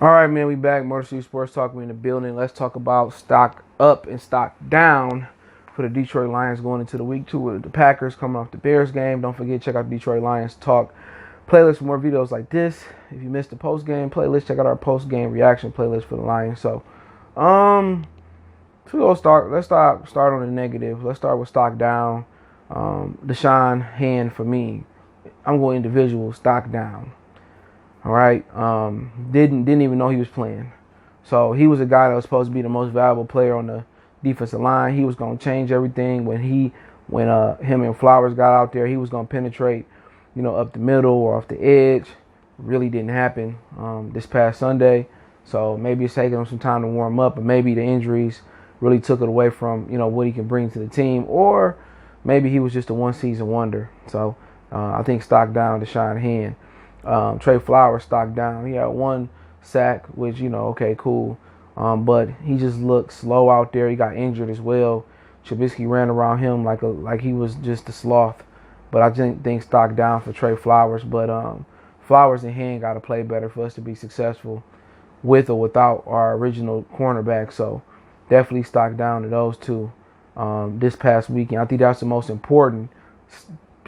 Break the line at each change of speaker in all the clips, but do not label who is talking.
All right, man, we back. Motor City Sports Talk. We in the building. Let's talk about stock up and stock down for the Detroit Lions going into the week 2 with the Packers coming off the Bears game. Don't forget, check out the Detroit Lions Talk playlist for more videos like this. If you missed the post-game playlist, check out our post-game reaction playlist for the Lions. So, let's start on the negative. Let's start with stock down. Deshaun Hand for me. I'm going individual, stock down. All right, didn't even know he was playing. So he was a guy that was supposed to be the most valuable player on the defensive line. He was going to change everything when him and Flowers got out there. He was going to penetrate, up the middle or off the edge. Really didn't happen this past Sunday. So maybe it's taking him some time to warm up, but maybe the injuries really took it away from what he can bring to the team, or maybe he was just a one-season wonder. So I think stock down Deshaun Hand. Trey Flowers stock down. He had 1 sack, which, okay, cool. But he just looked slow out there. He got injured as well. Trubisky ran around him like he was just a sloth. But I think stock down for Trey Flowers. But Flowers and Hand got to play better for us to be successful with or without our original cornerback. So definitely stock down to those two this past weekend. I think that's the most important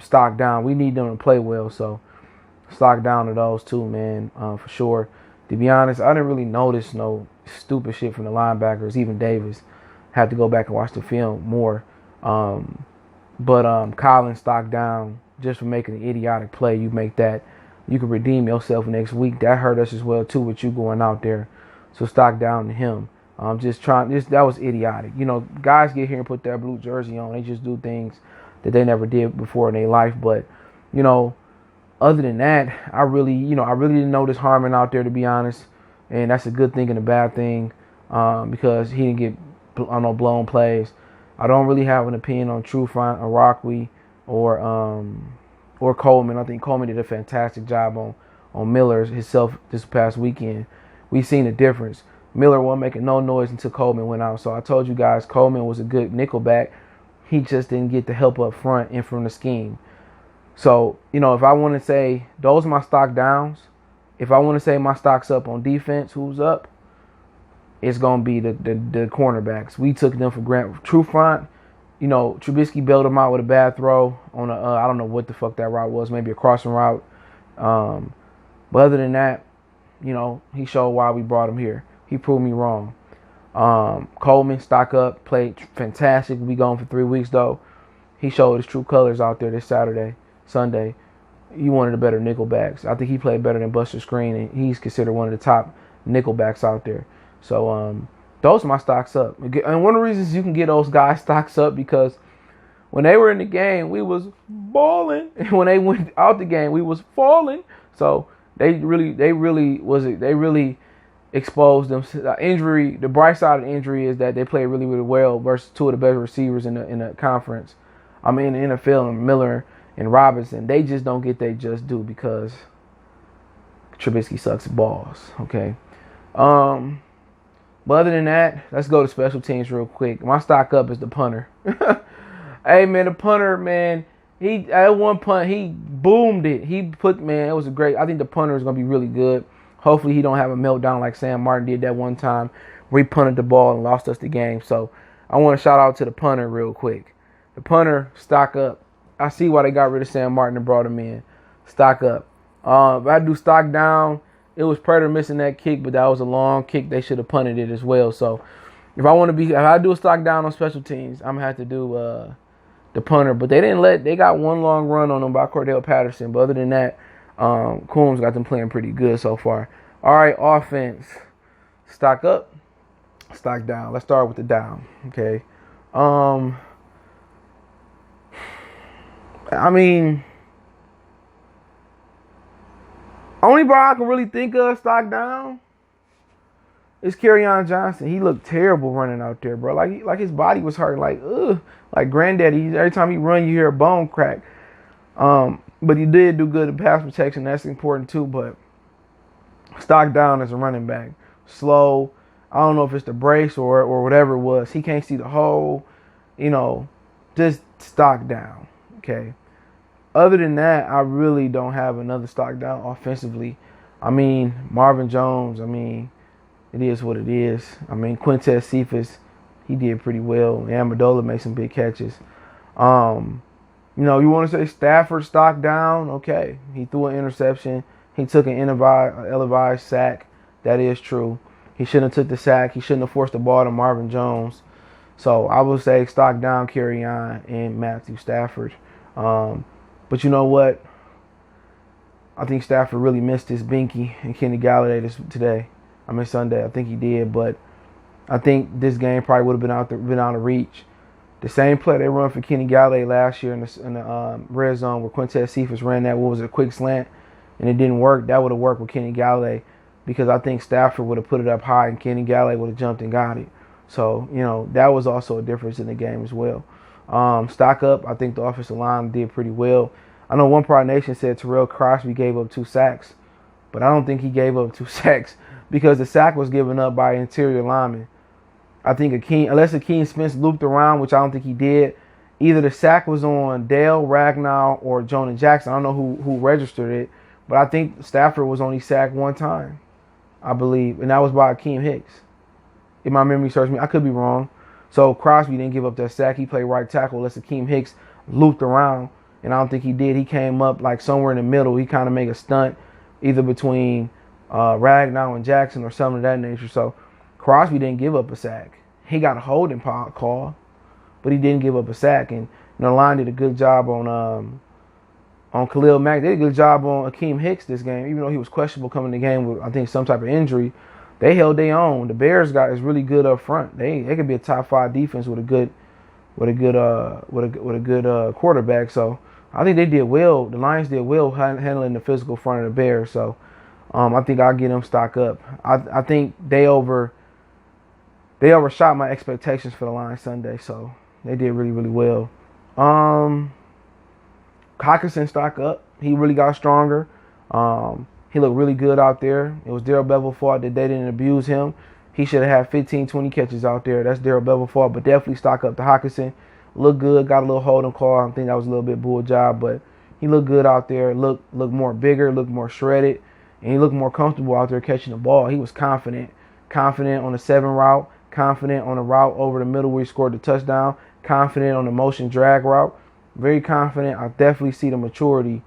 stock down. We need them to play well, so stock down to those two, man, for sure. To be honest, I didn't really notice no stupid shit from the linebackers. Even Davis had to go back and watch the film more. But Collins stock down just for making an idiotic play. You make that, you can redeem yourself next week. That hurt us as well too with you going out there. So stock down to him. That was idiotic. Guys get here and put their blue jersey on. They just do things that they never did before in their life. But other than that, I really didn't notice Harmon out there, to be honest, and that's a good thing and a bad thing because he didn't get blown plays. I don't really have an opinion on Trufant or Rockley or Coleman. I think Coleman did a fantastic job on Miller himself this past weekend. We've seen the difference. Miller wasn't making no noise until Coleman went out. So I told you guys Coleman was a good nickelback. He just didn't get the help up front and from the scheme. So, if I want to say those are my stock downs, if I want to say my stock's up on defense, who's up, it's going to be the cornerbacks. We took them for granted. Trufant, Trubisky bailed him out with a bad throw on I don't know what the fuck that route was, maybe a crossing route. But other than that, he showed why we brought him here. He proved me wrong. Coleman, stock up, played fantastic. We gone for 3 weeks, though. He showed his true colors out there this Sunday. He one of the better nickelbacks. I think he played better than Buster Screen, and he's considered one of the top nickelbacks out there. So those are my stocks up. And one of the reasons you can get those guys stocks up because when they were in the game, we was balling, and when they went out the game, we was falling. So they really exposed them. Injury. The bright side of the injury is that they played really, really well versus 2 of the best receivers in the conference. In the NFL, and Miller and Robinson, they just don't get their just due because Trubisky sucks balls. Okay. But other than that, let's go to special teams real quick. My stock up is the punter. Hey man, the punter, man, he at one punt he boomed it. It was a great. I think the punter is gonna be really good. Hopefully he don't have a meltdown like Sam Martin did that one time where he punted the ball and lost us the game. So I want to shout out to the punter real quick. The punter, stock up. I see why they got rid of Sam Martin and brought him in. Stock up. If I do stock down, it was Predator missing that kick, but that was a long kick. They should have punted it as well. So if I do a stock down on special teams, I'm gonna have to do the punter. But they got one long run on them by Cordell Patterson. But other than that, Combs got them playing pretty good so far. All right, offense. Stock up, stock down. Let's start with the down. Okay. Only bro I can really think of stock down is Kerryon Johnson. He looked terrible running out there, bro. Like his body was hurting, like granddaddy. Every time he run, you hear a bone crack. But he did do good in pass protection. That's important too. But stock down as a running back, slow. I don't know if it's the brace or whatever it was. He can't see the hole. Just stock down. Okay. Other than that, I really don't have another stock down offensively. I mean, Marvin Jones, I mean, it is what it is. I mean, Quintez Cephas, he did pretty well. Amendola made some big catches. You want to say Stafford stock down? Okay. He threw an interception. He took an ill-advised sack. That is true. He shouldn't have took the sack. He shouldn't have forced the ball to Marvin Jones. So I would say stock down Kerryon and Matthew Stafford. But you know what? I think Stafford really missed his binky and Kenny Galladay Sunday. I think he did, but I think this game probably would have been out of reach. The same play they run for Kenny Galladay last year in the red zone where Quintez Cephas ran that, a quick slant, and it didn't work. That would have worked with Kenny Galladay because I think Stafford would have put it up high and Kenny Galladay would have jumped and got it. So, that was also a difference in the game as well. Stock up, I think the offensive line did pretty well. I know one Pride Nation said Terrell Crosby gave up 2 sacks, but I don't think he gave up 2 sacks because the sack was given up by interior linemen. I think unless Akeem Spence looped around, which I don't think he did, either the sack was on Dale, Ragnow, or Jonah Jackson. I don't know who registered it, but I think Stafford was only sacked 1 time, I believe, and that was by Akeem Hicks. If my memory serves me, I could be wrong. So Crosby didn't give up that sack. He played right tackle unless Akeem Hicks looped around, and I don't think he did. He came up like somewhere in the middle. He kind of made a stunt either between Ragnow and Jackson or something of that nature. So Crosby didn't give up a sack. He got a holding call, but he didn't give up a sack. And the line did a good job on Khalil Mack. They did a good job on Akeem Hicks this game, even though he was questionable coming in the game with I think some type of injury. They held their own. The Bears is really good up front. They could be a top 5 defense with a good quarterback. So I think they did well. The Lions did well handling the physical front of the Bears. So I think I'll get them stock up. I think they overshot my expectations for the Lions Sunday, so they did really, really well. Hockenson stock up. He really got stronger. He looked really good out there. It was Darrell Bevel's fault that they didn't abuse him. He should have had 15, 20 catches out there. That's Darrell Bevel's fault, but definitely stock up to Hockenson. Looked good, got a little holding call. I think that was a little bit bull job, but he looked good out there. Looked more bigger, looked more shredded, and he looked more comfortable out there catching the ball. He was confident on the 7 route, confident on the route over the middle where he scored the touchdown, confident on the motion drag route, very confident. I definitely see the maturity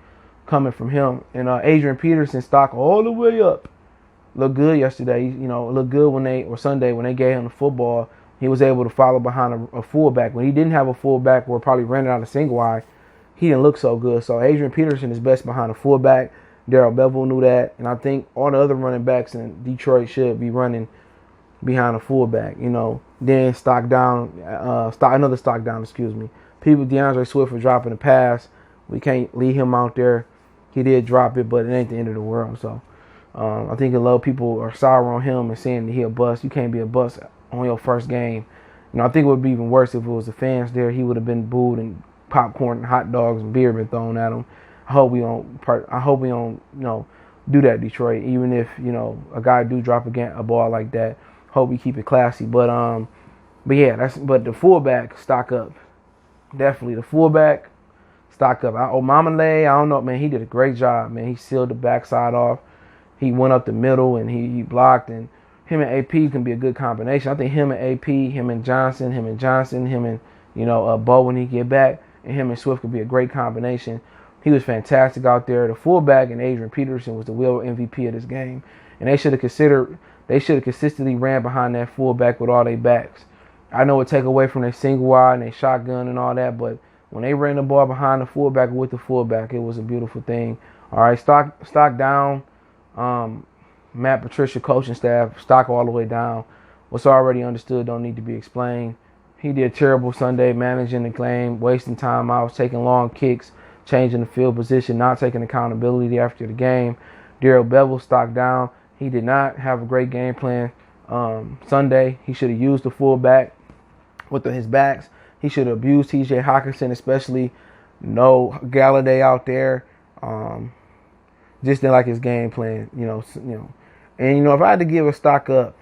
coming from him. And Adrian Peterson stock all the way up. Looked good yesterday. Looked good Sunday when they gave him the football. He was able to follow behind a fullback. When he didn't have a fullback or probably ran it out of single eye, he didn't look so good. So Adrian Peterson is best behind a fullback. Darrell Bevel knew that. And I think all the other running backs in Detroit should be running behind a fullback. Then another stock down, excuse me. DeAndre Swift for dropping the pass. We can't leave him out there. He did drop it, but it ain't the end of the world. So I think a lot of people are sour on him and saying that he a bust. You can't be a bust on your first game. I think it would be even worse if it was the fans there. He would have been booed and popcorn and hot dogs and beer been thrown at him. I hope we don't do that, Detroit. Even if a guy do drop a ball like that, hope we keep it classy. But the fullback stock up. Definitely the fullback stock up. Omamale, I don't know, man. He did a great job, man. He sealed the backside off. He went up the middle and he blocked. And him and AP can be a good combination. I think him and AP, him and Johnson, him and Bo when he get back, and him and Swift could be a great combination. He was fantastic out there. The fullback and Adrian Peterson was the real MVP of this game, and they should have consistently ran behind that fullback with all their backs. I know it take away from their single wide and their shotgun and all that, but when they ran the ball behind the fullback with the fullback, it was a beautiful thing. All right, stock down. Matt Patricia coaching staff, stock all the way down. What's already understood don't need to be explained. He did terrible Sunday managing the game, wasting timeouts, taking long kicks, changing the field position, not taking accountability after the game. Darrell Bevel stock down. He did not have a great game plan Sunday. He should have used the fullback with his backs. He should have abused T.J. Hockenson, especially no Galladay out there. Just didn't like his game plan, And if I had to give a stock up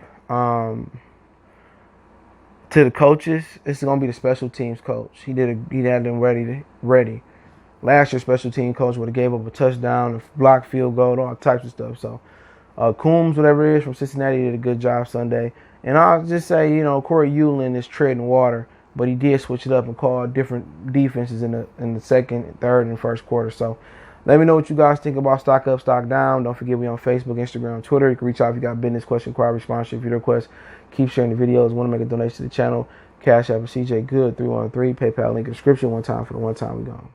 to the coaches, it's gonna be the special teams coach. He had them ready. Last year's special team coach would have gave up a touchdown, a blocked field goal, all types of stuff. So Coombs, whatever it is, from Cincinnati, did a good job Sunday. And I'll just say, Corey Uland is treading water, but he did switch it up and call different defenses in the second, third, and first quarter. So let me know what you guys think about Stock Up, Stock Down. Don't forget we on Facebook, Instagram, Twitter. You can reach out if you got business, question, inquiry, response, video request. Keep sharing the videos. Want to make a donation to the channel? Cash App CJ Good 313. PayPal link in the description. One time for the one time we gone.